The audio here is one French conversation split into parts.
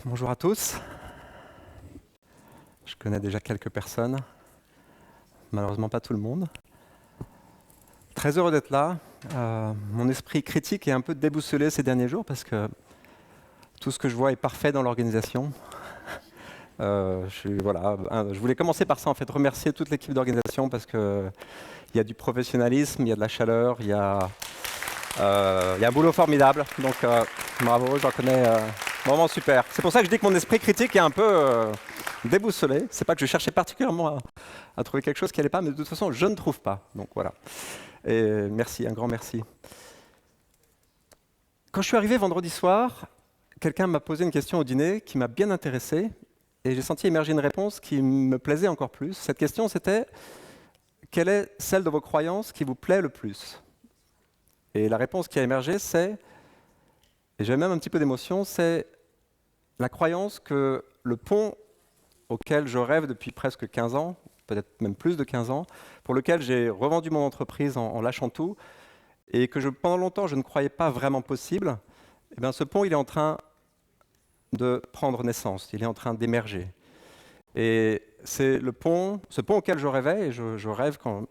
Bonjour à tous. Je connais déjà quelques personnes, malheureusement pas tout le monde. Très heureux d'être là. Mon esprit critique est un peu déboussolé ces derniers jours parce que tout ce que je vois est parfait dans l'organisation. Je voulais commencer par ça, en fait, remercier toute l'équipe d'organisation parce qu'il y a du professionnalisme, il y a de la chaleur, il y a un boulot formidable. Donc bravo, j'en connais vraiment super. C'est pour ça que je dis que mon esprit critique est un peu déboussolé. C'est pas que je cherchais particulièrement à trouver quelque chose qui n'allait pas, mais de toute façon, je ne trouve pas. Donc voilà. Et merci, un grand merci. Quand je suis arrivé vendredi soir, quelqu'un m'a posé une question au dîner qui m'a bien intéressé et j'ai senti émerger une réponse qui me plaisait encore plus. Cette question, c'était: quelle est celle de vos croyances qui vous plaît le plus? Et la réponse qui a émergé, c'est, et j'avais même un petit peu d'émotion, c'est la croyance que le pont auquel je rêve depuis presque 15 ans, peut-être même plus de 15 ans, pour lequel j'ai revendu mon entreprise en lâchant tout, et que pendant longtemps je ne croyais pas vraiment possible, eh bien, ce pont il est en train de prendre naissance, il est en train d'émerger. Et c'est ce pont auquel je rêvais, et je rêve quand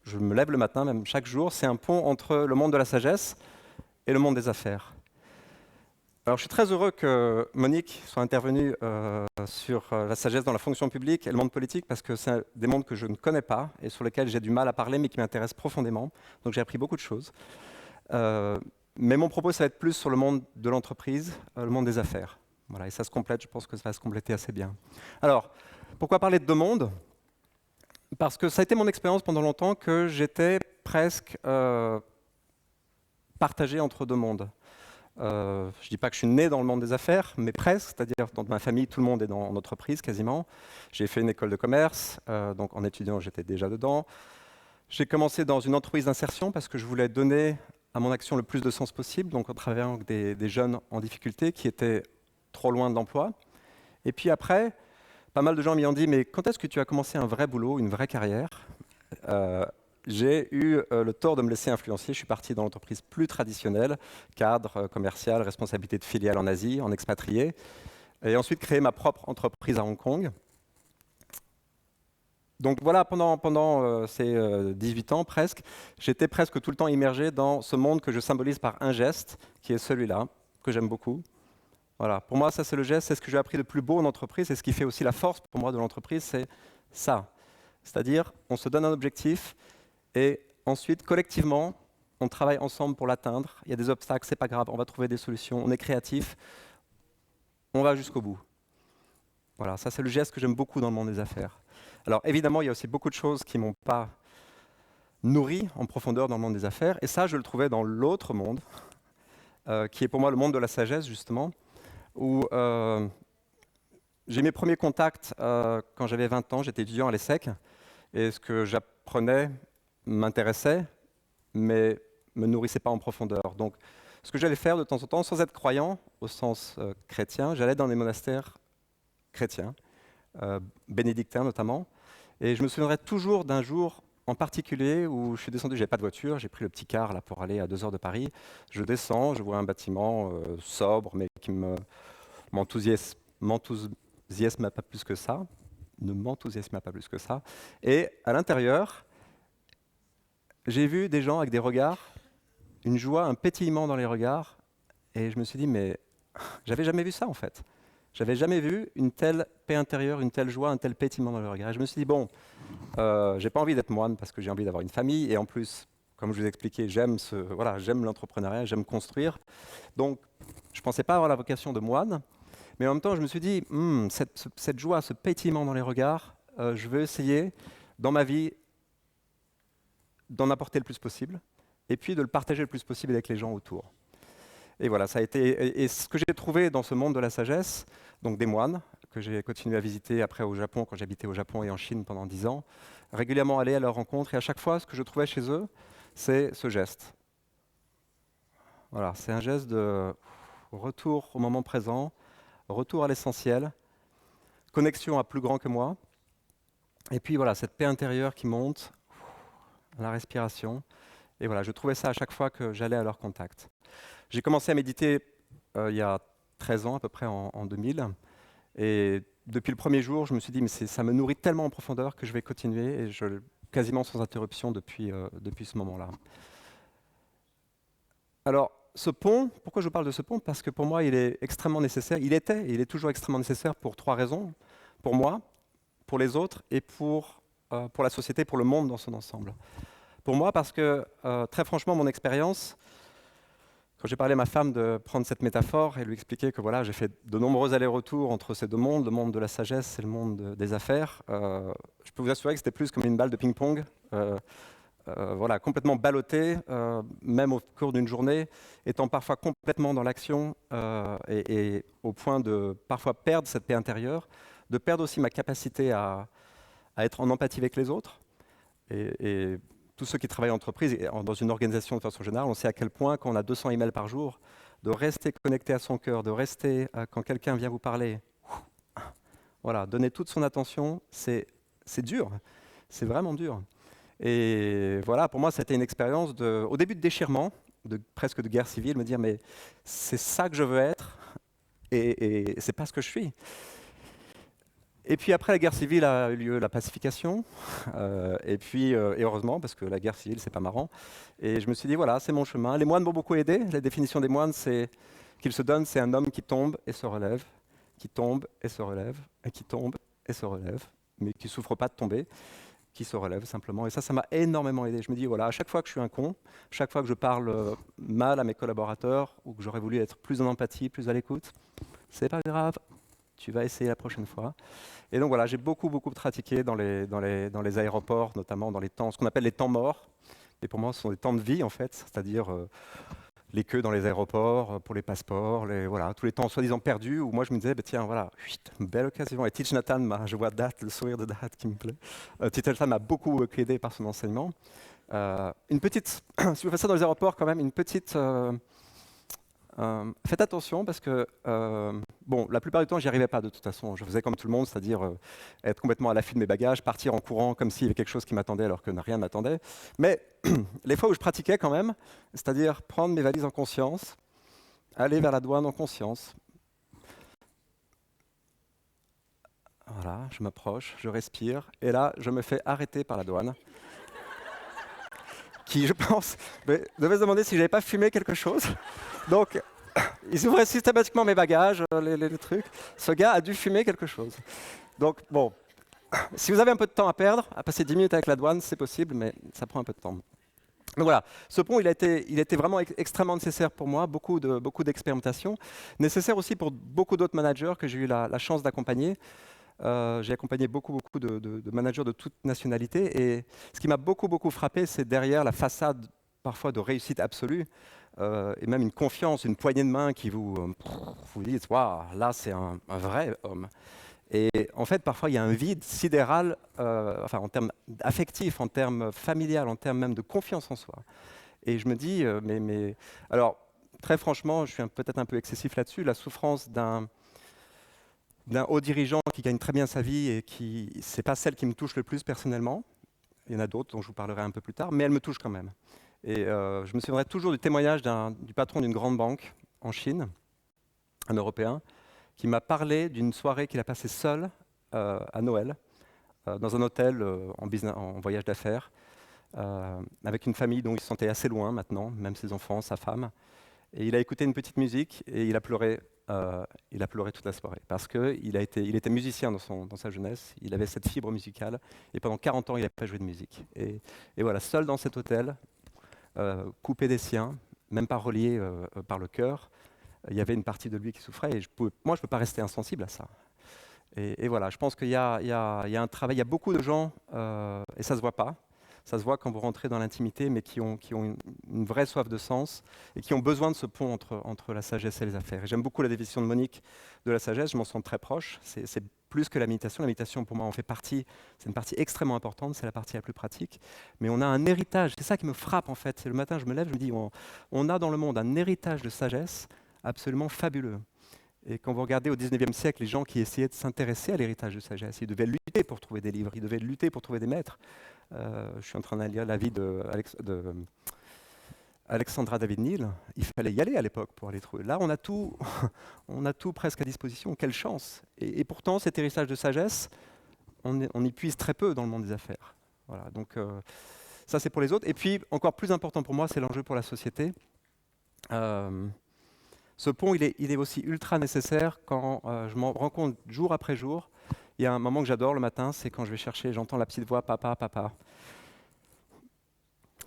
je me lève le matin, même chaque jour, c'est un pont entre le monde de la sagesse et le monde des affaires. Alors, je suis très heureux que Monique soit intervenue sur la sagesse dans la fonction publique et le monde politique, parce que c'est des mondes que je ne connais pas et sur lesquels j'ai du mal à parler, mais qui m'intéressent profondément. Donc, j'ai appris beaucoup de choses. Mais mon propos, ça va être plus sur le monde de l'entreprise, le monde des affaires. Voilà, et ça se complète, je pense que ça va se compléter assez bien. Alors, pourquoi parler de deux mondes? Parce que ça a été mon expérience pendant longtemps que j'étais presque partagé entre deux mondes. Je ne dis pas que je suis né dans le monde des affaires, mais presque, c'est-à-dire dans ma famille, tout le monde est dans l'entreprise quasiment. J'ai fait une école de commerce, donc en étudiant, j'étais déjà dedans. J'ai commencé dans une entreprise d'insertion parce que je voulais donner à mon action le plus de sens possible, donc en travaillant avec des jeunes en difficulté qui étaient trop loin de l'emploi. Et puis après, pas mal de gens m'y ont dit: mais quand est-ce que tu as commencé un vrai boulot, une vraie carrière? J'ai eu le tort de me laisser influencer. Je suis parti dans l'entreprise plus traditionnelle, cadre, commercial, responsabilité de filiale en Asie, en expatrié, et ensuite créé ma propre entreprise à Hong Kong. Donc voilà, pendant ces 18 ans presque, j'étais presque tout le temps immergé dans ce monde que je symbolise par un geste, qui est celui-là, que j'aime beaucoup. Voilà, pour moi, ça c'est le geste, c'est ce que j'ai appris de plus beau en entreprise, et ce qui fait aussi la force pour moi de l'entreprise, c'est ça. C'est-à-dire, on se donne un objectif, et ensuite, collectivement, on travaille ensemble pour l'atteindre. Il y a des obstacles, c'est pas grave, on va trouver des solutions, on est créatif, on va jusqu'au bout. Voilà, ça c'est le geste que j'aime beaucoup dans le monde des affaires. Alors évidemment, il y a aussi beaucoup de choses qui m'ont pas nourri en profondeur dans le monde des affaires, et ça je le trouvais dans l'autre monde, qui est pour moi le monde de la sagesse justement, où j'ai mes premiers contacts quand j'avais 20 ans, j'étais étudiant à l'ESSEC, et ce que j'apprenais m'intéressait, mais me nourrissait pas en profondeur. Donc, ce que j'allais faire de temps en temps, sans être croyant au sens chrétien, j'allais dans des monastères chrétiens, bénédictins notamment, et je me souviendrai toujours d'un jour en particulier où je suis descendu, j'avais pas de voiture, j'ai pris le petit car là pour aller à 2 heures de Paris. Je descends, je vois un bâtiment sobre, mais qui m'enthousiasme pas plus que ça, ne m'enthousiasme pas plus que ça. Et à l'intérieur, j'ai vu des gens avec des regards, une joie, un pétillement dans les regards, et je me suis dit, mais j'avais jamais vu ça en fait. J'avais jamais vu une telle paix intérieure, une telle joie, un tel pétillement dans les regards. Et je me suis dit, bon, j'ai pas envie d'être moine parce que j'ai envie d'avoir une famille, et en plus, comme je vous ai expliqué, j'aime l'entrepreneuriat, j'aime construire. Donc, je pensais pas avoir la vocation de moine, mais en même temps, je me suis dit, cette joie, ce pétillement dans les regards, je veux essayer dans ma vie d'en apporter le plus possible, et puis de le partager le plus possible avec les gens autour. Et voilà, ça a été. Et ce que j'ai trouvé dans ce monde de la sagesse, donc des moines, que j'ai continué à visiter après au Japon, quand j'habitais au Japon et en Chine pendant 10 ans, régulièrement aller à leur rencontre, et à chaque fois, ce que je trouvais chez eux, c'est ce geste. Voilà, c'est un geste de retour au moment présent, retour à l'essentiel, connexion à plus grand que moi, et puis voilà, cette paix intérieure qui monte, la respiration. Et voilà, je trouvais ça à chaque fois que j'allais à leur contact. J'ai commencé à méditer il y a 13 ans à peu près en 2000. Et depuis le premier jour, je me suis dit, mais ça me nourrit tellement en profondeur que je vais continuer, et quasiment sans interruption depuis ce moment-là. Alors, ce pont, pourquoi je vous parle de ce pont? Parce que pour moi, il est extrêmement nécessaire. Il était et il est toujours extrêmement nécessaire pour 3 raisons. Pour moi, pour les autres et pour la société, pour le monde dans son ensemble. Pour moi, parce que, très franchement, mon expérience, quand j'ai parlé à ma femme de prendre cette métaphore et lui expliquer que voilà, j'ai fait de nombreux allers-retours entre ces deux mondes, le monde de la sagesse et le monde des affaires, je peux vous assurer que c'était plus comme une balle de ping-pong. Voilà, complètement ballotté, même au cours d'une journée, étant parfois complètement dans l'action et au point de parfois perdre cette paix intérieure, de perdre aussi ma capacité à être en empathie avec les autres. Et tous ceux qui travaillent en entreprise et dans une organisation de façon générale, on sait à quel point quand on a 200 emails par jour, de rester connecté à son cœur, de rester quand quelqu'un vient vous parler, voilà, donner toute son attention, c'est dur, c'est vraiment dur. Et voilà, pour moi, c'était une expérience au début de déchirement, presque de guerre civile, me dire mais c'est ça que je veux être et c'est pas ce que je suis. Et puis après la guerre civile a eu lieu la pacification, et heureusement parce que la guerre civile c'est pas marrant. Et je me suis dit voilà, c'est mon chemin. Les moines m'ont beaucoup aidé. La définition des moines, c'est qu'ils se donnent, c'est un homme qui tombe et se relève, qui tombe et se relève, et qui tombe et se relève, mais qui souffre pas de tomber, qui se relève simplement. Et ça m'a énormément aidé. Je me dis, voilà, à chaque fois que je suis un con, chaque fois que je parle mal à mes collaborateurs, ou que j'aurais voulu être plus en empathie, plus à l'écoute, c'est pas grave, tu vas essayer la prochaine fois. Et donc voilà, j'ai beaucoup pratiqué dans les aéroports, notamment dans les temps, ce qu'on appelle les temps morts. Et pour moi, ce sont des temps de vie, en fait, c'est-à-dire les queues dans les aéroports pour les passeports, voilà, tous les temps soi-disant perdus, où moi je me disais, bah, tiens, voilà, une belle occasion. Et Thich Nhat Hanh, je vois Dath, le sourire de Dath qui me plaît. Thich Nhat Hanh m'a beaucoup aidé par son enseignement. Une petite, si vous faites ça dans les aéroports, quand même, une petite... faites attention parce que, bon, la plupart du temps, j'y arrivais pas de toute façon. Je faisais comme tout le monde, c'est-à-dire être complètement à l'affût de mes bagages, partir en courant comme s'il y avait quelque chose qui m'attendait alors que rien ne m'attendait. Mais les fois où je pratiquais quand même, c'est-à-dire prendre mes valises en conscience, aller vers la douane en conscience. Voilà, je m'approche, je respire, et là, je me fais arrêter par la douane. Qui, je pense, devait se demander si je n'avais pas fumé quelque chose. Donc, ils ouvraient systématiquement mes bagages, les trucs. Ce gars a dû fumer quelque chose. Donc, bon, si vous avez un peu de temps à perdre, à passer 10 minutes avec la douane, c'est possible, mais ça prend un peu de temps. Donc voilà, ce pont, il a été vraiment extrêmement nécessaire pour moi, beaucoup d'expérimentation, nécessaire aussi pour beaucoup d'autres managers que j'ai eu la chance d'accompagner. J'ai accompagné beaucoup de managers de toute nationalité, et ce qui m'a beaucoup frappé, c'est derrière la façade parfois de réussite absolue, et même une confiance, une poignée de main qui vous dites waouh, là c'est un vrai homme. Et en fait, parfois il y a un vide sidéral, enfin en termes affectifs, en termes familial, en termes même de confiance en soi. Et je me dis, alors très franchement, je suis peut-être un peu excessif là-dessus, la souffrance d'un haut dirigeant qui gagne très bien sa vie et c'est pas celle qui me touche le plus personnellement. Il y en a d'autres dont je vous parlerai un peu plus tard, mais elle me touche quand même. Et je me souviendrai toujours du témoignage du patron d'une grande banque en Chine, un Européen, qui m'a parlé d'une soirée qu'il a passée seul à Noël, dans un hôtel en voyage d'affaires, avec une famille dont il se sentait assez loin maintenant, même ses enfants, sa femme. Et il a écouté une petite musique et il a pleuré toute la soirée. Parce qu'il était musicien dans sa jeunesse, il avait cette fibre musicale, et pendant 40 ans, il n'a pas joué de musique. Et voilà, seul dans cet hôtel, coupé des siens, même pas relié par le cœur, il y avait une partie de lui qui souffrait, et moi, je ne peux pas rester insensible à ça. Et voilà, je pense qu'il y a un travail, il y a beaucoup de gens, et ça ne se voit pas, ça se voit quand vous rentrez dans l'intimité, mais qui ont une vraie soif de sens et qui ont besoin de ce pont entre la sagesse et les affaires. Et j'aime beaucoup la définition de Monique de la sagesse, je m'en sens très proche. C'est plus que la méditation. La méditation, pour moi, en fait partie. C'est une partie extrêmement importante, c'est la partie la plus pratique. Mais on a un héritage, c'est ça qui me frappe en fait. C'est le matin, je me lève, je me dis, on a dans le monde un héritage de sagesse absolument fabuleux. Et quand vous regardez au 19e siècle, les gens qui essayaient de s'intéresser à l'héritage de sagesse, ils devaient lutter pour trouver des livres, ils devaient lutter pour trouver des maîtres. Je suis en train de lire la vie de Alexandra David-Néel, il fallait y aller à l'époque pour aller trouver. Là, on a tout, on a tout presque à disposition. Quelle chance! Et pourtant, cet héritage de sagesse, on y puise très peu dans le monde des affaires. Voilà, donc ça, c'est pour les autres. Et puis, encore plus important pour moi, c'est l'enjeu pour la société. Ce pont, il est aussi ultra nécessaire quand je m'en rends compte jour après jour. Il y a un moment que j'adore le matin, c'est quand je vais chercher, j'entends la petite voix « Papa, papa ».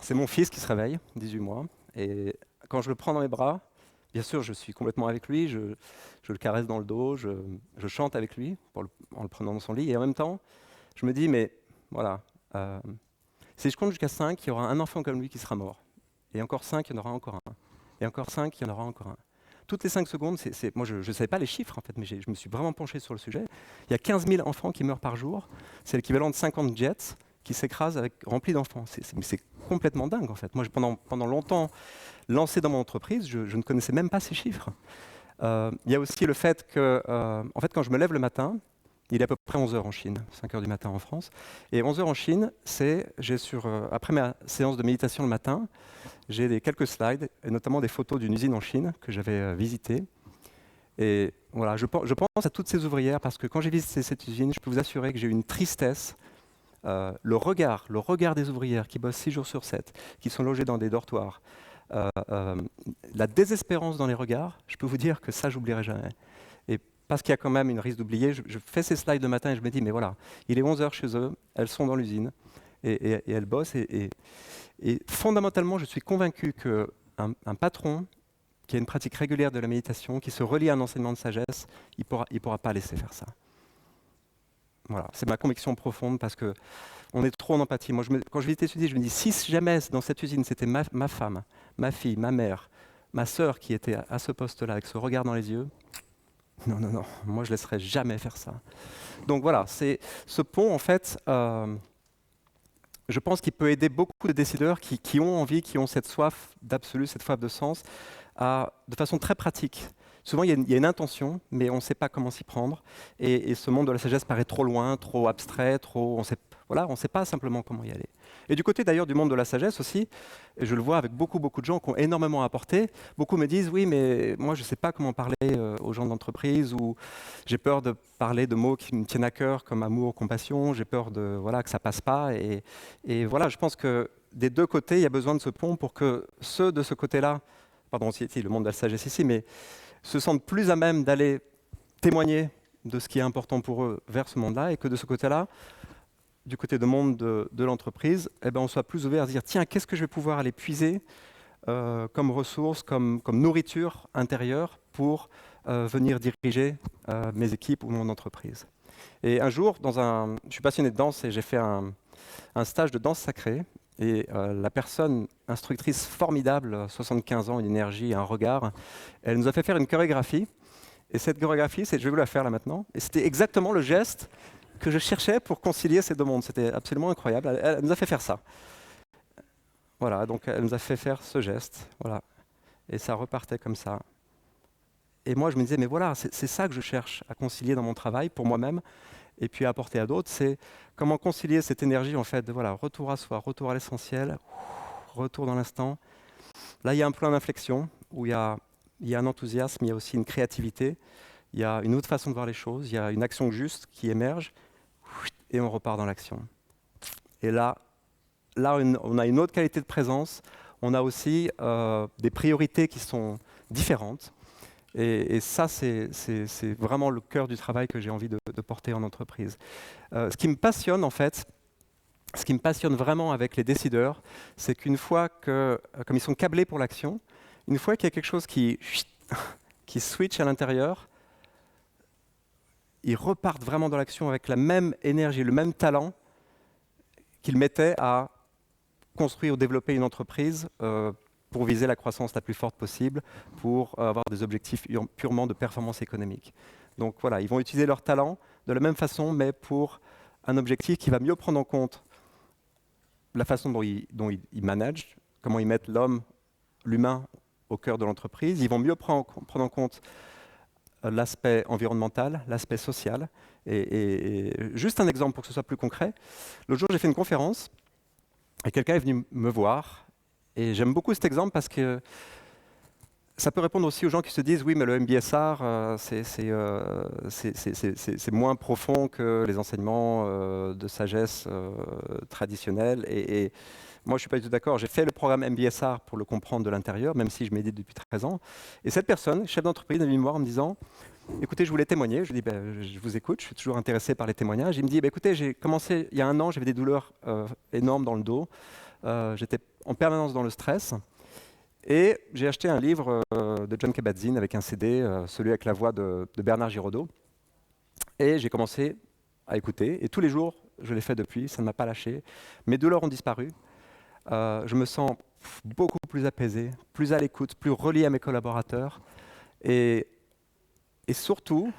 C'est mon fils qui se réveille, 18 mois, et quand je le prends dans mes bras, bien sûr, je suis complètement avec lui, je le caresse dans le dos, je chante avec lui en le prenant dans son lit, et en même temps, je me dis, mais voilà, si je compte jusqu'à 5, il y aura un enfant comme lui qui sera mort. Et encore 5, il y en aura encore un. Et encore 5, il y en aura encore un. Toutes les 5 secondes, moi je ne savais pas les chiffres en fait, mais je me suis vraiment penché sur le sujet. Il y a 15 000 enfants qui meurent par jour, c'est l'équivalent de 50 jets qui s'écrasent remplis d'enfants. C'est complètement dingue en fait. Moi pendant longtemps, lancé dans mon entreprise, je ne connaissais même pas ces chiffres. Il y a aussi le fait que, en fait, quand je me lève le matin, il est à peu près 11 heures en Chine, 5 heures du matin en France. Et 11 heures en Chine, après ma séance de méditation le matin, j'ai quelques slides, et notamment des photos d'une usine en Chine que j'avais visitée. Et voilà, je pense à toutes ces ouvrières parce que quand j'ai visité cette usine, je peux vous assurer que j'ai eu une tristesse. Le regard des ouvrières qui bossent 6 jours sur 7, qui sont logées dans des dortoirs, la désespérance dans les regards, je peux vous dire que ça, j'oublierai jamais. Et parce qu'il y a quand même une risque d'oublier, je fais ces slides le matin et je me dis, mais voilà, il est 11 heures chez eux, elles sont dans l'usine et elles bossent. Et fondamentalement, je suis convaincu qu'un patron qui a une pratique régulière de la méditation, qui se relie à un enseignement de sagesse, il pourra pas laisser faire ça. Voilà, c'est ma conviction profonde parce qu'on est trop en empathie. Moi, quand je visite cette usine, je me dis, si jamais dans cette usine, c'était ma femme, ma fille, ma mère, ma sœur qui était à ce poste-là, avec ce regard dans les yeux, non, moi je ne laisserais jamais faire ça. Donc voilà, c'est ce pont, en fait, je pense qu'il peut aider beaucoup de décideurs qui ont envie, qui ont cette soif d'absolu, cette soif de sens, de façon très pratique. Souvent, il y a une intention, mais on ne sait pas comment s'y prendre. Et ce monde de la sagesse paraît trop loin, trop abstrait, on ne sait pas simplement comment y aller. Et du côté d'ailleurs du monde de la sagesse aussi, et je le vois avec beaucoup de gens qui ont énormément apporté, beaucoup me disent « oui, mais moi je ne sais pas comment parler aux gens de l'entreprise » ou « j'ai peur de parler de mots qui me tiennent à cœur comme amour, compassion, j'ai peur que ça ne passe pas ». Et voilà, je pense que des deux côtés, il y a besoin de ce pont pour que ceux de ce côté-là, pardon, aussi le monde de la sagesse ici, mais se sentent plus à même d'aller témoigner de ce qui est important pour eux vers ce monde-là, et que de ce côté-là, du côté du monde de l'entreprise, on soit plus ouvert à se dire, tiens, qu'est-ce que je vais pouvoir aller puiser comme ressources, comme nourriture intérieure pour venir diriger mes équipes ou mon entreprise. Et un jour, je suis passionné de danse et j'ai fait un stage de danse sacrée. Et la personne instructrice formidable, 75 ans, une énergie, un regard, elle nous a fait faire une chorégraphie. Et cette chorégraphie, je vais vous la faire là maintenant. Et c'était exactement le geste que je cherchais pour concilier ces deux mondes. C'était absolument incroyable. Elle nous a fait faire ça. Voilà, donc elle nous a fait faire ce geste. Voilà. Et ça repartait comme ça. Et moi, je me disais, mais voilà, c'est ça que je cherche à concilier dans mon travail, pour moi-même, et puis à apporter à d'autres. C'est comment concilier cette énergie, en fait, de retour à soi, retour à l'essentiel, retour dans l'instant. Là, il y a un point d'inflexion où il y a un enthousiasme, il y a aussi une créativité, il y a une autre façon de voir les choses, il y a une action juste qui émerge, et on repart dans l'action. Et là, on a une autre qualité de présence, on a aussi des priorités qui sont différentes. Et ça, c'est vraiment le cœur du travail que j'ai envie de porter en entreprise. Ce qui me passionne, en fait, ce qui me passionne vraiment avec les décideurs, c'est qu'une fois comme ils sont câblés pour l'action, une fois qu'il y a quelque chose qui switch à l'intérieur, ils repartent vraiment dans l'action avec la même énergie, le même talent qu'ils mettaient à construire ou développer une entreprise pour viser la croissance la plus forte possible, pour avoir des objectifs purement de performance économique. Donc voilà, ils vont utiliser leur talent de la même façon, mais pour un objectif qui va mieux prendre en compte la façon dont ils managent, comment ils mettent l'humain au cœur de l'entreprise. Ils vont mieux prendre en compte l'aspect environnemental, l'aspect social. Et juste un exemple pour que ce soit plus concret. L'autre jour, j'ai fait une conférence et quelqu'un est venu me voir Et j'aime beaucoup cet exemple parce que ça peut répondre aussi aux gens qui se disent oui, mais le MBSR, c'est moins profond que les enseignements de sagesse traditionnels. Et moi, je ne suis pas du tout d'accord. J'ai fait le programme MBSR pour le comprendre de l'intérieur, même si je médite depuis 13 ans. Et cette personne, chef d'entreprise, est venue me voir en me disant écoutez, je voulais témoigner. Je lui dis je vous écoute, je suis toujours intéressé par les témoignages. Il me dit écoutez, j'ai commencé il y a 1 an, j'avais des douleurs énormes dans le dos. J'étais en permanence dans le stress. Et j'ai acheté un livre de John Kabat-Zinn avec un CD, celui avec la voix de Bernard Giraudot. Et j'ai commencé à écouter. Et tous les jours, je l'ai fait depuis, ça ne m'a pas lâché. Mes douleurs ont disparu. Je me sens beaucoup plus apaisé, plus à l'écoute, plus relié à mes collaborateurs. Et surtout,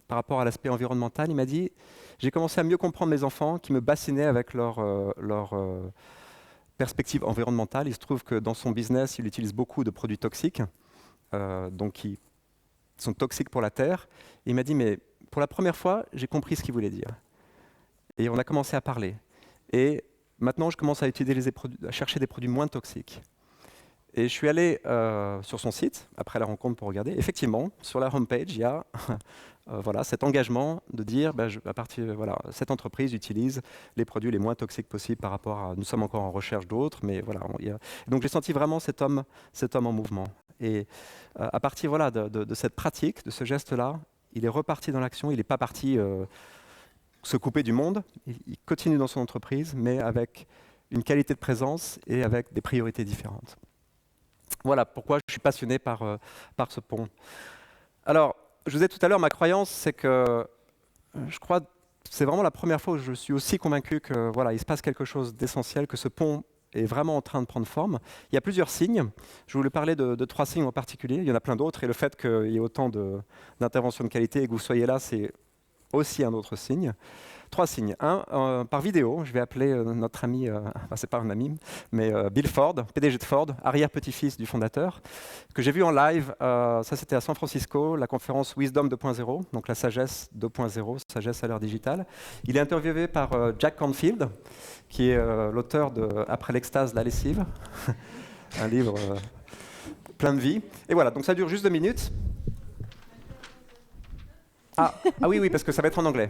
par rapport à l'aspect environnemental, il m'a dit, j'ai commencé à mieux comprendre mes enfants qui me bassinaient avec leur perspective environnementale. Il se trouve que dans son business, il utilise beaucoup de produits toxiques, donc qui sont toxiques pour la Terre. Et il m'a dit, mais pour la première fois, j'ai compris ce qu'il voulait dire. Et on a commencé à parler. Et maintenant, je commence à à chercher des produits moins toxiques. Et je suis allé sur son site, après la rencontre, pour regarder. Effectivement, sur la homepage, il y a voilà, cet engagement de dire cette entreprise utilise les produits les moins toxiques possibles par rapport à... Nous sommes encore en recherche d'autres, mais voilà. Donc j'ai senti vraiment cet homme en mouvement. Et à partir de cette pratique, de ce geste-là, il est reparti dans l'action. Il n'est pas parti se couper du monde. Il continue dans son entreprise, mais avec une qualité de présence et avec des priorités différentes. Voilà pourquoi je suis passionné par ce pont. Alors, je vous disais tout à l'heure, ma croyance, c'est que je crois que c'est vraiment la première fois où je suis aussi convaincu que voilà, il se passe quelque chose d'essentiel, que ce pont est vraiment en train de prendre forme. Il y a plusieurs signes. Je voulais parler de 3 signes en particulier. Il y en a plein d'autres. Et le fait qu'il y ait autant d'interventions de qualité et que vous soyez là, c'est aussi un autre signe. 3 signes. Par vidéo, je vais appeler notre ami, c'est pas un ami, mais Bill Ford, PDG de Ford, arrière-petit-fils du fondateur, que j'ai vu en live. Ça, c'était à San Francisco, la conférence Wisdom 2.0, donc la sagesse 2.0, sagesse à l'heure digitale. Il est interviewé par Jack Canfield, qui est l'auteur de Après l'extase, la lessive, un livre plein de vie. Et voilà, donc ça dure juste 2 minutes. Ah oui, parce que ça va être en anglais.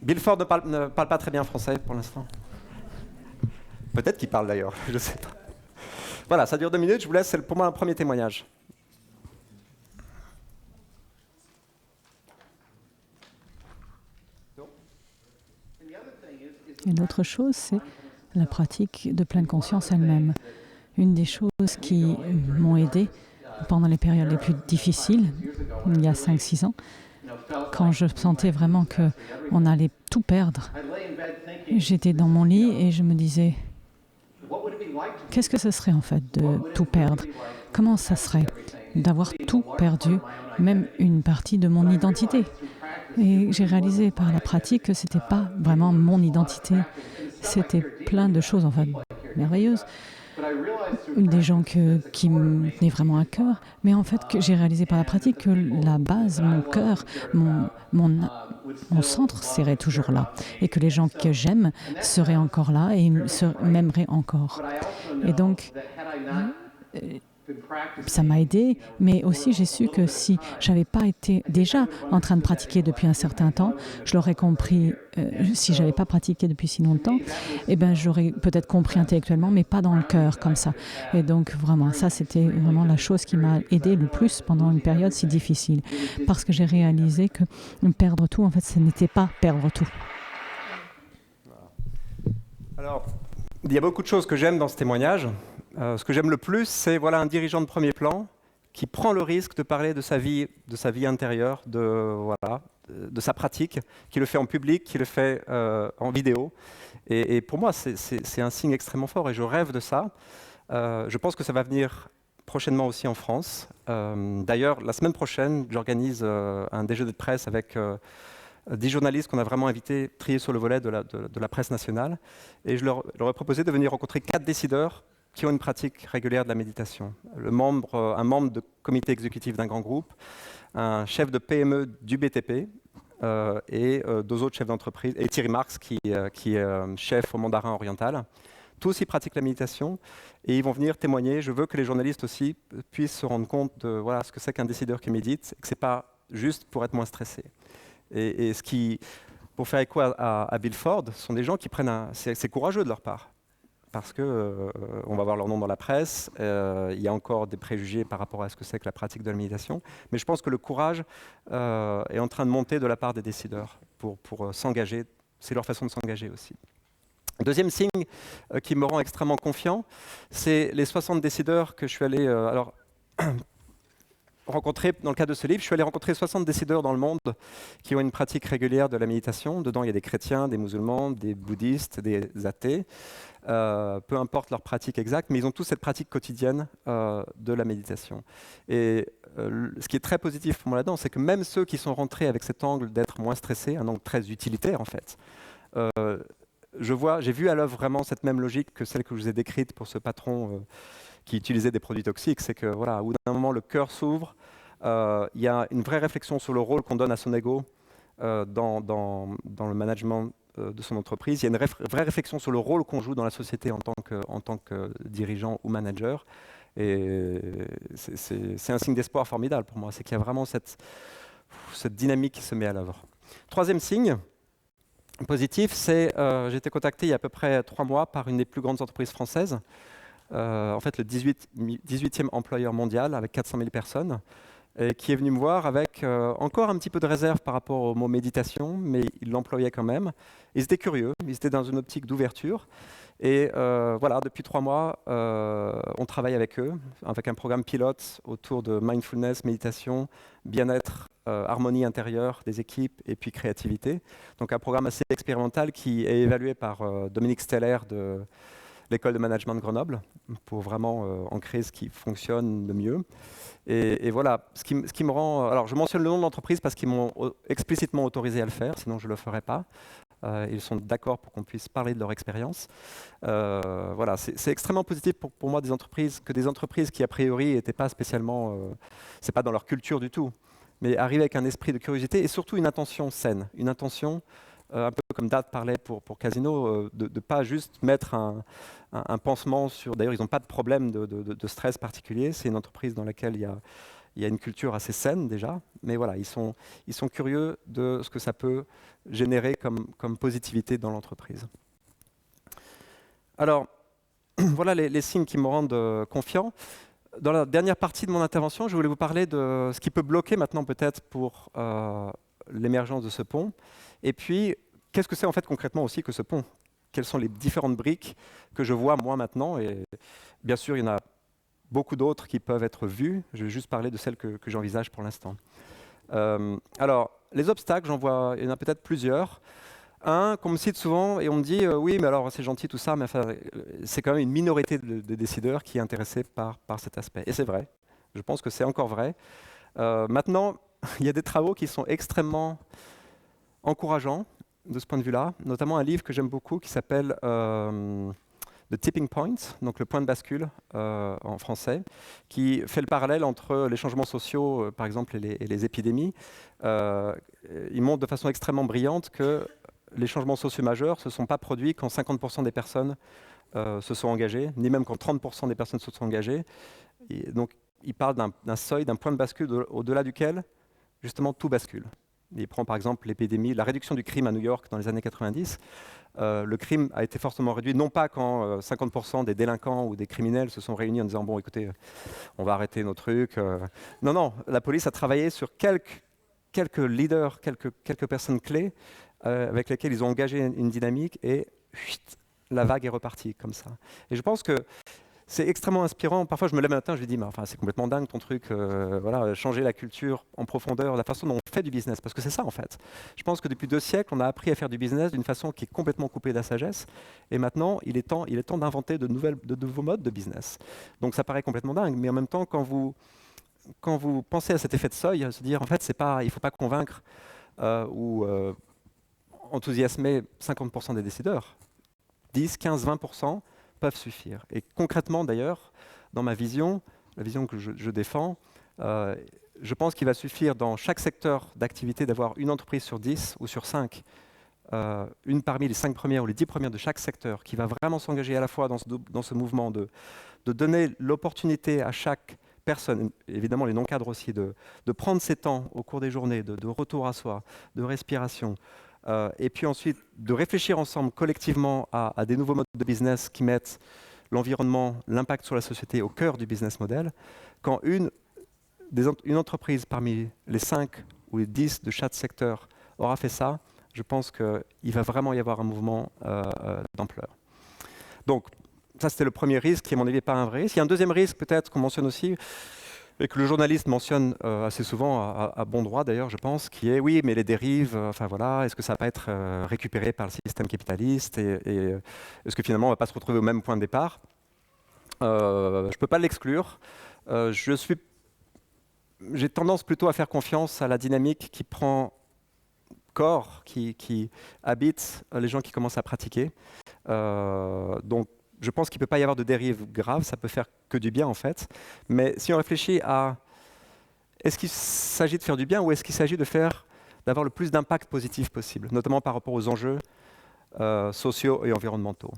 Bill Ford ne parle pas très bien français pour l'instant. Peut-être qu'il parle d'ailleurs, je ne sais pas. Voilà, ça dure 2 minutes, je vous laisse, c'est pour moi un premier témoignage. Et l'autre chose, c'est la pratique de pleine conscience elle-même. Une des choses qui m'ont aidé pendant les périodes les plus difficiles, il y a 5-6 ans, quand je sentais vraiment qu'on allait tout perdre, j'étais dans mon lit et je me disais, qu'est-ce que ce serait en fait de tout perdre? Comment ça serait d'avoir tout perdu, même une partie de mon identité? Et j'ai réalisé par la pratique que ce n'était pas vraiment mon identité. C'était plein de choses en fait merveilleuses, des gens qui me tenaient vraiment à cœur, mais en fait que j'ai réalisé par la pratique que la base, mon cœur, mon centre serait toujours là et que les gens que j'aime seraient encore là et m'aimeraient encore. Et donc, ça m'a aidé, mais aussi j'ai su que si j'avais pas été déjà en train de pratiquer depuis un certain temps, je l'aurais compris. Si j'avais pas pratiqué depuis si longtemps, eh ben j'aurais peut-être compris intellectuellement, mais pas dans le cœur comme ça. Et donc vraiment, ça c'était vraiment la chose qui m'a aidé le plus pendant une période si difficile, parce que j'ai réalisé que perdre tout, en fait, ce n'était pas perdre tout. Alors, il y a beaucoup de choses que j'aime dans ce témoignage. Ce que j'aime le plus, c'est un dirigeant de premier plan qui prend le risque de parler de sa vie intérieure, de sa pratique, qui le fait en public, qui le fait en vidéo. Et pour moi, c'est un signe extrêmement fort et je rêve de ça. Je pense que ça va venir prochainement aussi en France. D'ailleurs, la semaine prochaine, j'organise un déjeuner de presse avec 10 journalistes qu'on a vraiment invités, triés sur le volet de la presse nationale. Et je leur ai proposé de venir rencontrer 4 décideurs qui ont une pratique régulière de la méditation. Un membre de comité exécutif d'un grand groupe, un chef de PME du BTP et 2 autres chefs d'entreprise, et Thierry Marx qui est chef au Mandarin oriental. tous y pratiquent la méditation et ils vont venir témoigner. Je veux que les journalistes aussi puissent se rendre compte de ce que c'est qu'un décideur qui médite, et que ce n'est pas juste pour être moins stressé. Et pour faire écho à Bill Ford, ce sont des gens qui prennent c'est courageux de leur part, parce qu'on va voir leur nom dans la presse, il y a encore des préjugés par rapport à ce que c'est que la pratique de la méditation, mais je pense que le courage est en train de monter de la part des décideurs pour s'engager, c'est leur façon de s'engager aussi. Deuxième signe qui me rend extrêmement confiant, c'est les 60 décideurs que je suis allé rencontrer dans le cadre de ce livre. Je suis allé rencontrer 60 décideurs dans le monde qui ont une pratique régulière de la méditation. Dedans, il y a des chrétiens, des musulmans, des bouddhistes, des athées. Peu importe leur pratique exacte, mais ils ont tous cette pratique quotidienne de la méditation. Et ce qui est très positif pour moi là-dedans, c'est que même ceux qui sont rentrés avec cet angle d'être moins stressés, un angle très utilitaire en fait, j'ai vu à l'œuvre vraiment cette même logique que celle que je vous ai décrite pour ce patron qui utilisait des produits toxiques. C'est que voilà, au bout d'un moment, le cœur s'ouvre, il y a une vraie réflexion sur le rôle qu'on donne à son ego dans le management de son entreprise. Il y a une vraie réflexion sur le rôle qu'on joue dans la société en tant que dirigeant ou manager. Et c'est un signe d'espoir formidable pour moi. C'est qu'il y a vraiment cette dynamique qui se met à l'œuvre. Troisième signe positif, c'est j'ai été contacté il y a à peu près 3 mois par une des plus grandes entreprises françaises, en fait le 18e employeur mondial avec 400 000 personnes, et qui est venu me voir avec encore un petit peu de réserve par rapport au mot méditation, mais il l'employait quand même. Ils étaient curieux, ils étaient dans une optique d'ouverture. Et voilà, depuis 3 mois, on travaille avec eux, avec un programme pilote autour de mindfulness, méditation, bien-être, harmonie intérieure des équipes et puis créativité. Donc un programme assez expérimental qui est évalué par Dominique Steller de l'école de management de Grenoble pour vraiment en créer ce qui fonctionne le mieux. Et voilà, ce qui me rend... Alors je mentionne le nom de l'entreprise parce qu'ils m'ont explicitement autorisé à le faire, sinon je ne le ferais pas. Ils sont d'accord pour qu'on puisse parler de leur expérience. Voilà, c'est extrêmement positif pour moi des entreprises qui a priori n'étaient pas spécialement... c'est pas dans leur culture du tout, mais arrivent avec un esprit de curiosité et surtout une intention saine, une intention un peu comme Dad parlait pour Casino, de ne pas juste mettre un pansement sur... D'ailleurs, ils n'ont pas de problème de stress particulier. C'est une entreprise dans laquelle il y a une culture assez saine déjà. Mais voilà, ils sont curieux de ce que ça peut générer comme positivité dans l'entreprise. Alors, voilà les signes qui me rendent confiant. Dans la dernière partie de mon intervention, je voulais vous parler de ce qui peut bloquer maintenant peut-être pour l'émergence de ce pont. Et puis, qu'est-ce que c'est en fait concrètement aussi que ce pont? Quelles sont les différentes briques que je vois moi maintenant? Et bien sûr, il y en a beaucoup d'autres qui peuvent être vues. Je vais juste parler de celles que j'envisage pour l'instant. Alors, les obstacles, j'en vois, il y en a peut-être plusieurs. Un qu'on me cite souvent et on me dit oui, mais alors c'est gentil tout ça, mais enfin, c'est quand même une minorité de décideurs qui est intéressée par cet aspect. Et c'est vrai, je pense que c'est encore vrai. Maintenant, il y a des travaux qui sont extrêmement encourageant de ce point de vue-là, notamment un livre que j'aime beaucoup qui s'appelle The Tipping Point, donc le point de bascule en français, qui fait le parallèle entre les changements sociaux, par exemple, et les épidémies. Il montre de façon extrêmement brillante que les changements sociaux majeurs ne se sont pas produits quand 50% des personnes se sont engagées, ni même quand 30% des personnes se sont engagées. Et donc, il parle d'un seuil, d'un point de bascule au-delà duquel, justement, tout bascule. Il prend par exemple l'épidémie, la réduction du crime à New York dans les années 90. Le crime a été fortement réduit, non pas quand 50% des délinquants ou des criminels se sont réunis en disant « bon, écoutez, on va arrêter nos trucs ». Non, la police a travaillé sur quelques leaders, quelques personnes clés avec lesquelles ils ont engagé une dynamique et la vague est repartie comme ça. Et je pense que c'est extrêmement inspirant. Parfois, je me lève le matin, je me dis, mais enfin, c'est complètement dingue ton truc. Voilà, changer la culture en profondeur, la façon dont on fait du business, parce que c'est ça en fait. Je pense que depuis 2 siècles, on a appris à faire du business d'une façon qui est complètement coupée de la sagesse. Et maintenant, il est temps d'inventer de nouveaux modes de business. Donc, ça paraît complètement dingue, mais en même temps, quand vous pensez à cet effet de seuil, se dire, en fait, il ne faut pas convaincre ou enthousiasmer 50% des décideurs. 10, 15, 20% peuvent suffire. Et concrètement, d'ailleurs, dans ma vision, la vision que je défends, je pense qu'il va suffire dans chaque secteur d'activité d'avoir une entreprise sur 10 ou sur 5 une parmi les 5 premières ou les 10 premières de chaque secteur, qui va vraiment s'engager à la fois dans ce mouvement de donner l'opportunité à chaque personne, évidemment les non-cadres aussi, de prendre ses temps au cours des journées, de retour à soi, de respiration, et puis ensuite de réfléchir ensemble collectivement à des nouveaux modes de business qui mettent l'environnement, l'impact sur la société au cœur du business model. Quand une entreprise parmi les 5 ou les 10 de chaque secteur aura fait ça, je pense qu'il va vraiment y avoir un mouvement d'ampleur. Donc, ça, c'était le premier risque, qui, à mon avis, n'est pas un vrai risque. Il y a un deuxième risque, peut-être, qu'on mentionne aussi, et que le journaliste mentionne assez souvent, à bon droit d'ailleurs, je pense, qui est, oui, mais les dérives, enfin voilà, est-ce que ça va pas être récupéré par le système capitaliste et est-ce que finalement, on ne va pas se retrouver au même point de départ? Je ne peux pas l'exclure. J'ai tendance plutôt à faire confiance à la dynamique qui prend corps, qui habite les gens qui commencent à pratiquer. Donc, je pense qu'il ne peut pas y avoir de dérive grave, ça peut faire que du bien en fait. Mais si on réfléchit à est-ce qu'il s'agit de faire du bien ou est-ce qu'il s'agit d'avoir le plus d'impact positif possible, notamment par rapport aux enjeux sociaux et environnementaux.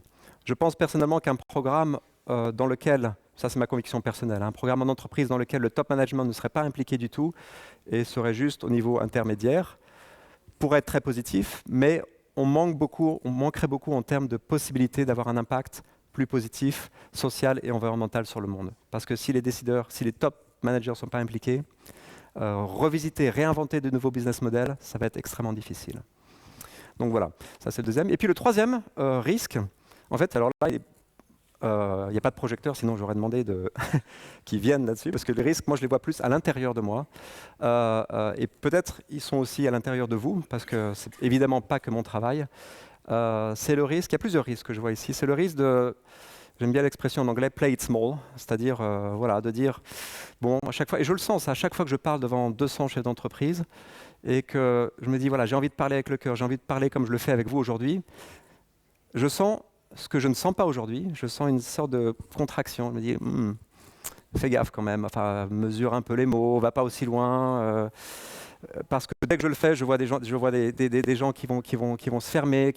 Je pense personnellement qu'un programme dans lequel, ça c'est ma conviction personnelle, un programme en entreprise dans lequel le top management ne serait pas impliqué du tout et serait juste au niveau intermédiaire, pourrait être très positif, mais on manquerait beaucoup en termes de possibilité d'avoir un impact plus positif, social et environnemental sur le monde. Parce que si les décideurs, si les top managers ne sont pas impliqués, revisiter, réinventer de nouveaux business models, ça va être extrêmement difficile. Donc voilà, ça c'est le deuxième. Et puis le troisième risque, en fait, alors là, il n'y a pas de projecteur, sinon j'aurais demandé qu'ils viennent là-dessus, parce que les risques, moi je les vois plus à l'intérieur de moi. Et peut-être ils sont aussi à l'intérieur de vous, parce que c'est évidemment pas que mon travail. C'est le risque, il y a plusieurs risques que je vois ici. C'est le risque de, j'aime bien l'expression en anglais, play it small, c'est-à-dire voilà, de dire, bon, à chaque fois, et je le sens, à chaque fois que je parle devant 200 chefs d'entreprise, et que je me dis, voilà, j'ai envie de parler avec le cœur, j'ai envie de parler comme je le fais avec vous aujourd'hui, je sens ce que je ne sens pas aujourd'hui, je sens une sorte de contraction. Je me dis, fais gaffe quand même, enfin, mesure un peu les mots, va pas aussi loin. Parce que dès que je le fais, je vois des gens qui vont se fermer,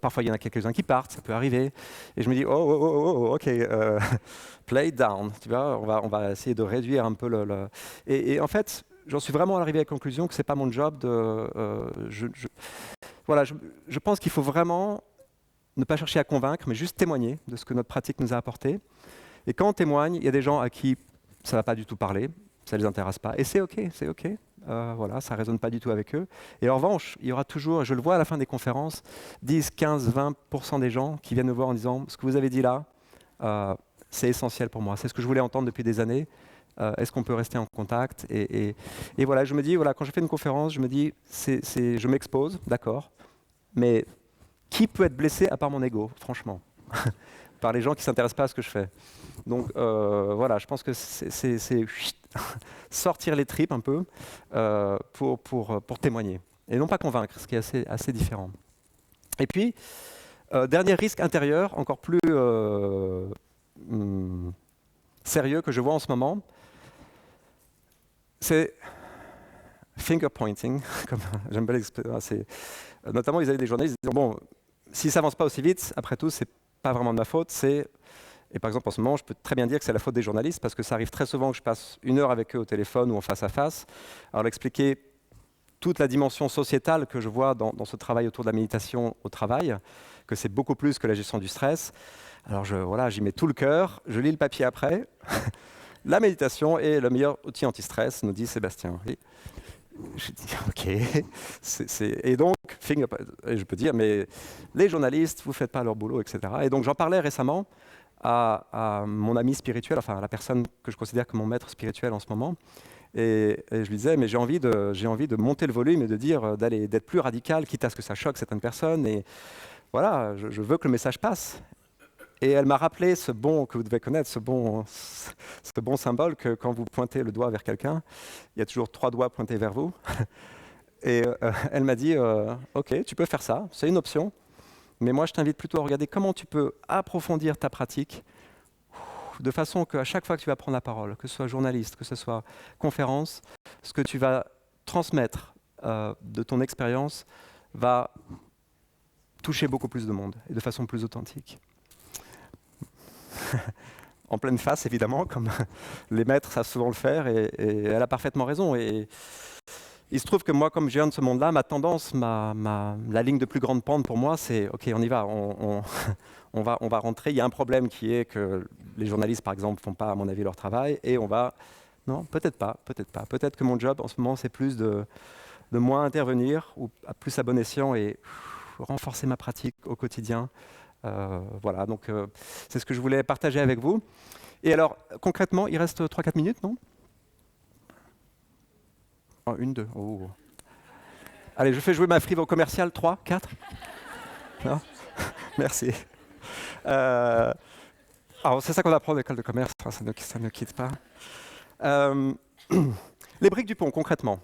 parfois il y en a quelques-uns qui partent, ça peut arriver. Et je me dis, ok, play it down, tu vois, on va essayer de réduire un peu Et en fait, j'en suis vraiment arrivé à la conclusion que c'est pas mon job de... je pense qu'il faut vraiment ne pas chercher à convaincre, mais juste témoigner de ce que notre pratique nous a apporté. Et quand on témoigne, il y a des gens à qui ça ne va pas du tout parler, ça ne les intéresse pas. Et c'est OK, c'est OK. Voilà, ça ne résonne pas du tout avec eux. Et en revanche, il y aura toujours, je le vois à la fin des conférences, 10, 15, 20% des gens qui viennent nous voir en disant « Ce que vous avez dit là, c'est essentiel pour moi. C'est ce que je voulais entendre depuis des années. Est-ce qu'on peut rester en contact ?» Et voilà, je me dis, voilà, quand je fais une conférence, je me dis, je m'expose, d'accord, mais qui peut être blessé à part mon ego, franchement, par les gens qui ne s'intéressent pas à ce que je fais. Donc voilà, je pense que c'est sortir les tripes un peu pour témoigner. Et non pas convaincre, ce qui est assez différent. Et puis, dernier risque intérieur, encore plus sérieux que je vois en ce moment, c'est finger pointing, comme j'aime bien l'expression. Notamment, ils avaient des journalistes qui disaient, bon, si ça avance pas aussi vite, après tout, c'est pas vraiment de ma faute, et par exemple, en ce moment, je peux très bien dire que c'est la faute des journalistes, parce que ça arrive très souvent que je passe 1 heure avec eux au téléphone ou en face à face. Alors, expliquer toute la dimension sociétale que je vois dans ce travail autour de la méditation au travail, que c'est beaucoup plus que la gestion du stress. Alors, voilà, j'y mets tout le cœur, je lis le papier après. La méditation est le meilleur outil anti-stress, nous dit Sébastien. Et je dis, OK. Et donc, je peux dire, mais les journalistes, vous ne faites pas leur boulot, etc. Et donc, j'en parlais récemment à mon ami spirituel, enfin à la personne que je considère comme mon maître spirituel en ce moment. Et je lui disais, mais j'ai envie de monter le volume et de dire, d'être plus radical, quitte à ce que ça choque certaines personnes. Et voilà, je veux que le message passe. Et elle m'a rappelé ce bon, que vous devez connaître, ce bon symbole que quand vous pointez le doigt vers quelqu'un, il y a toujours 3 doigts pointés vers vous. Et elle m'a dit, OK, tu peux faire ça, c'est une option. Mais moi, je t'invite plutôt à regarder comment tu peux approfondir ta pratique de façon qu'à chaque fois que tu vas prendre la parole, que ce soit journaliste, que ce soit conférence, ce que tu vas transmettre de ton expérience va toucher beaucoup plus de monde et de façon plus authentique. En pleine face, évidemment, comme les maîtres savent souvent le faire, et elle a parfaitement raison. Et il se trouve que moi, comme je viens de ce monde-là, ma tendance, la ligne de plus grande pente pour moi, c'est OK, on y va, on va rentrer. Il y a un problème qui est que les journalistes, par exemple, ne font pas, à mon avis, leur travail, et on va... Non, peut-être pas, peut-être pas. Peut-être que mon job, en ce moment, c'est plus de moins intervenir, ou à plus à bon escient, et renforcer ma pratique au quotidien. Voilà, donc c'est ce que je voulais partager avec vous. Et alors, concrètement, il reste 3-4 minutes, non? Oh, 1, 2. Oh. Allez, je fais jouer ma frivo commerciale. 3, 4. Non. Merci. Alors, c'est ça qu'on apprend à l'école de commerce, ça ne quitte pas. Les briques du pont, concrètement.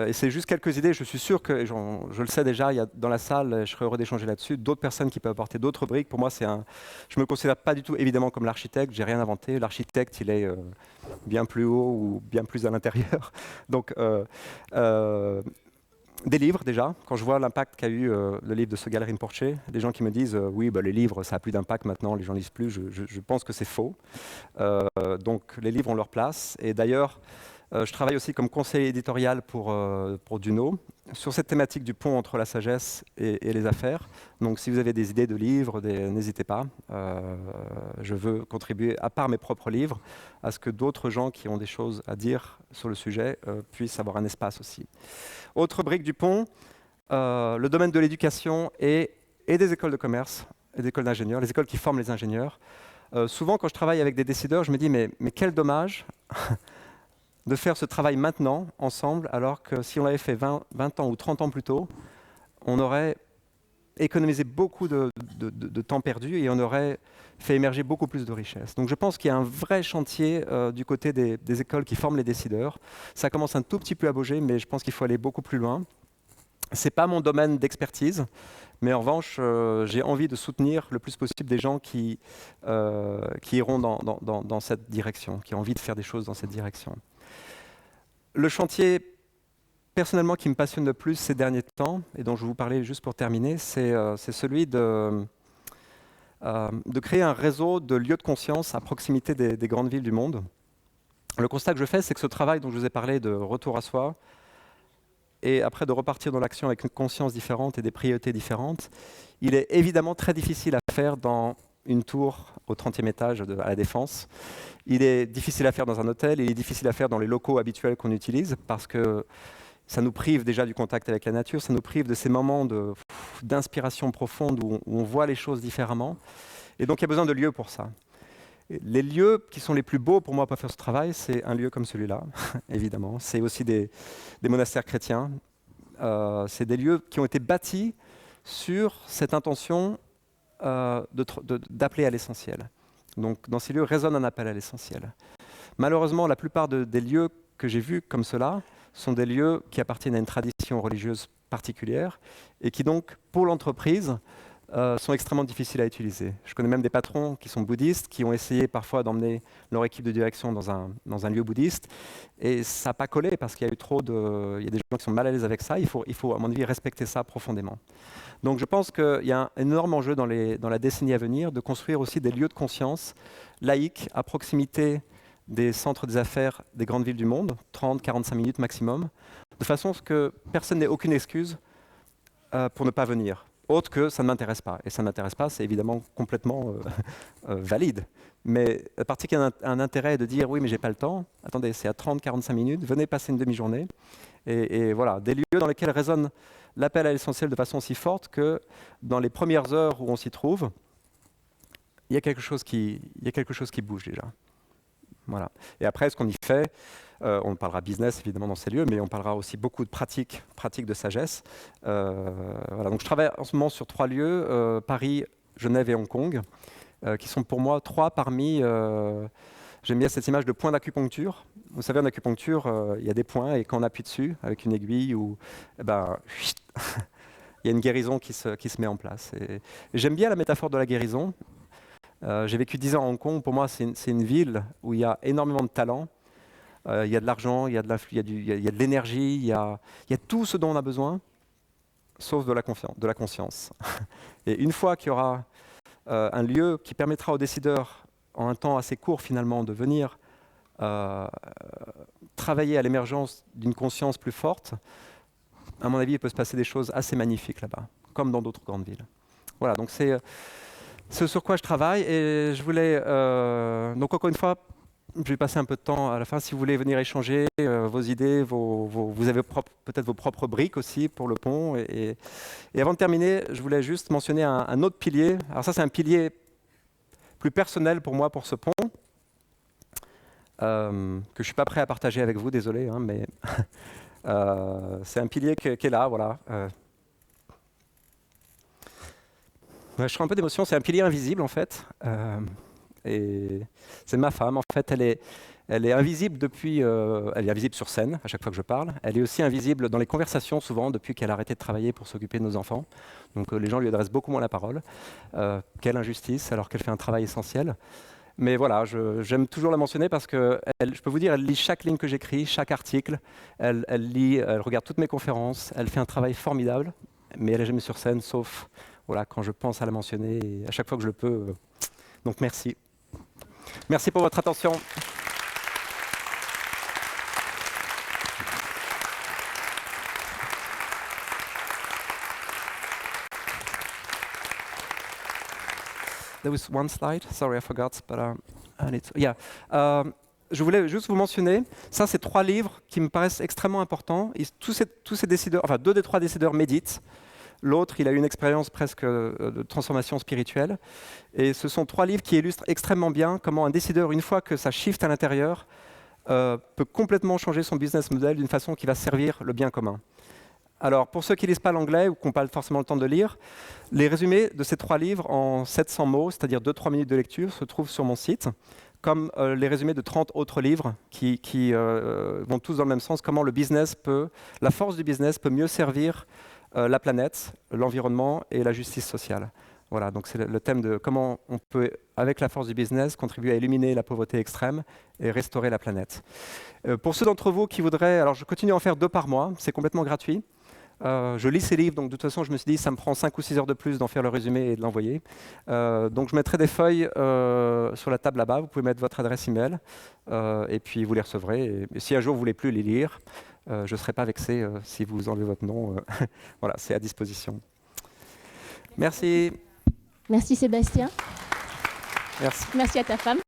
Et c'est juste quelques idées, je suis sûr que, je le sais déjà, il y a dans la salle, je serais heureux d'échanger là-dessus, d'autres personnes qui peuvent apporter d'autres briques. Pour moi, je ne me considère pas du tout évidemment comme l'architecte, j'ai rien inventé. L'architecte, il est bien plus haut ou bien plus à l'intérieur. Donc, des livres déjà, quand je vois l'impact qu'a eu le livre de Sögal Rinpoche, des gens qui me disent oui, bah, les livres, ça n'a plus d'impact maintenant, les gens ne lisent plus, je pense que c'est faux. Donc les livres ont leur place. Et d'ailleurs, je travaille aussi comme conseiller éditorial pour Duno, sur cette thématique du pont entre la sagesse et les affaires. Donc si vous avez des idées de livres, n'hésitez pas. Je veux contribuer, à part mes propres livres, à ce que d'autres gens qui ont des choses à dire sur le sujet puissent avoir un espace aussi. Autre brique du pont, le domaine de l'éducation et des écoles de commerce, et des écoles d'ingénieurs, les écoles qui forment les ingénieurs. Souvent, quand je travaille avec des décideurs, je me dis mais quel dommage de faire ce travail maintenant, ensemble, alors que si on l'avait fait 20 ans ou 30 ans plus tôt, on aurait économisé beaucoup de temps perdu et on aurait fait émerger beaucoup plus de richesses. Donc je pense qu'il y a un vrai chantier du côté des écoles qui forment les décideurs. Ça commence un tout petit peu à bouger, mais je pense qu'il faut aller beaucoup plus loin. Ce n'est pas mon domaine d'expertise, mais en revanche, j'ai envie de soutenir le plus possible des gens qui iront dans cette direction, qui ont envie de faire des choses dans cette direction. Le chantier, personnellement, qui me passionne le plus ces derniers temps, et dont je vais vous parler juste pour terminer, c'est celui de créer un réseau de lieux de conscience à proximité des grandes villes du monde. Le constat que je fais, c'est que ce travail dont je vous ai parlé de retour à soi, et après de repartir dans l'action avec une conscience différente et des priorités différentes, il est évidemment très difficile à faire dans une tour au 30e étage à la Défense. Il est difficile à faire dans un hôtel, il est difficile à faire dans les locaux habituels qu'on utilise parce que ça nous prive déjà du contact avec la nature, ça nous prive de ces moments d'inspiration profonde où on voit les choses différemment. Et donc il y a besoin de lieux pour ça. Et les lieux qui sont les plus beaux pour moi pour faire ce travail, c'est un lieu comme celui-là, évidemment. C'est aussi des monastères chrétiens. C'est des lieux qui ont été bâtis sur cette intention d'appeler à l'essentiel. Donc dans ces lieux résonne un appel à l'essentiel. Malheureusement, la plupart des lieux que j'ai vus comme cela sont des lieux qui appartiennent à une tradition religieuse particulière et qui donc, pour l'entreprise, sont extrêmement difficiles à utiliser. Je connais même des patrons qui sont bouddhistes, qui ont essayé parfois d'emmener leur équipe de direction dans un lieu bouddhiste, et ça n'a pas collé parce qu'il y a eu il y a des gens qui sont mal à l'aise avec ça. Il faut, à mon avis, respecter ça profondément. Donc je pense qu'il y a un énorme enjeu dans la décennie à venir de construire aussi des lieux de conscience laïques à proximité des centres des affaires des grandes villes du monde, 30-45 minutes maximum, de façon à ce que personne n'ait aucune excuse pour ne pas venir. Autre que ça ne m'intéresse pas. Et ça ne m'intéresse pas, c'est évidemment complètement valide. Mais à partir qu'il y a un intérêt de dire oui, mais j'ai pas le temps, attendez, c'est à 30-45 minutes, venez passer une demi-journée. Et voilà, des lieux dans lesquels résonne l'appel à l'essentiel de façon si forte que dans les premières heures où on s'y trouve, il y a quelque chose qui bouge déjà. Voilà. Et après, ce qu'on y fait, on parlera business évidemment dans ces lieux, mais on parlera aussi beaucoup de pratiques de sagesse. Voilà. Donc je travaille en ce moment sur 3 lieux, Paris, Genève et Hong Kong, qui sont pour moi 3 parmi... J'aime bien cette image de point d'acupuncture. Vous savez, en acupuncture, il y a des points et quand on appuie dessus avec une aiguille, il y a une guérison qui se met en place. Et j'aime bien la métaphore de la guérison. J'ai vécu 10 ans à Hong Kong. Pour moi, c'est une ville où il y a énormément de talent. Il y a de l'argent, il y a de l'énergie, il y a tout ce dont on a besoin. sauf de la conscience. Et une fois qu'il y aura un lieu qui permettra aux décideurs, en un temps assez court finalement, de venir travailler à l'émergence d'une conscience plus forte, à mon avis, il peut se passer des choses assez magnifiques là-bas, comme dans d'autres grandes villes. Voilà, donc c'est ce sur quoi je travaille. Et je voulais, donc encore une fois, je vais passer un peu de temps à la fin si vous voulez venir échanger vos idées, vous avez peut-être vos propres briques aussi pour le pont. Et avant de terminer, je voulais juste mentionner un autre pilier. Alors ça, c'est un pilier plus personnel pour moi pour ce pont, que je ne suis pas prêt à partager avec vous, désolé, hein, mais c'est un pilier qui est là, voilà. Je serai un peu d'émotion, c'est un pilier invisible en fait. Et c'est ma femme, en fait, elle est invisible depuis, elle est invisible sur scène à chaque fois que je parle. Elle est aussi invisible dans les conversations souvent depuis qu'elle a arrêté de travailler pour s'occuper de nos enfants. Donc les gens lui adressent beaucoup moins la parole. Quelle injustice alors qu'elle fait un travail essentiel. Mais voilà, j'aime toujours la mentionner parce que je peux vous dire, elle lit chaque ligne que j'écris, chaque article. Elle regarde toutes mes conférences. Elle fait un travail formidable, mais elle n'est jamais sur scène, sauf voilà, quand je pense à la mentionner et à chaque fois que je le peux. Donc merci. Merci pour votre attention. There was one slide. Sorry, I forgot, but I need to. Yeah. Je voulais juste vous mentionner, ça c'est 3 livres qui me paraissent extrêmement importants. Tous ces décideurs, enfin 2 des 3 décideurs méditent. L'autre, il a eu une expérience presque de transformation spirituelle. Et ce sont 3 livres qui illustrent extrêmement bien comment un décideur, une fois que ça shift à l'intérieur, peut complètement changer son business model d'une façon qui va servir le bien commun. Alors, pour ceux qui ne lisent pas l'anglais ou qui n'ont pas forcément le temps de lire, les résumés de ces 3 livres en 700 mots, c'est-à-dire 2-3 minutes de lecture, se trouvent sur mon site, comme les résumés de 30 autres livres qui vont tous dans le même sens, comment la force du business peut mieux servir la planète, l'environnement et la justice sociale. Voilà, donc c'est le thème de comment on peut, avec la force du business, contribuer à éliminer la pauvreté extrême et restaurer la planète. Pour ceux d'entre vous qui voudraient, alors je continue à en faire 2 par mois, c'est complètement gratuit. Je lis ces livres, donc de toute façon je me suis dit ça me prend 5 ou 6 heures de plus d'en faire le résumé et de l'envoyer. Donc je mettrai des feuilles sur la table là-bas, vous pouvez mettre votre adresse email et puis vous les recevrez. Et si un jour vous ne voulez plus les lire, je ne serai pas vexé si vous enlevez votre nom. Voilà, c'est à disposition. Merci. Merci Sébastien. Merci. Merci à ta femme.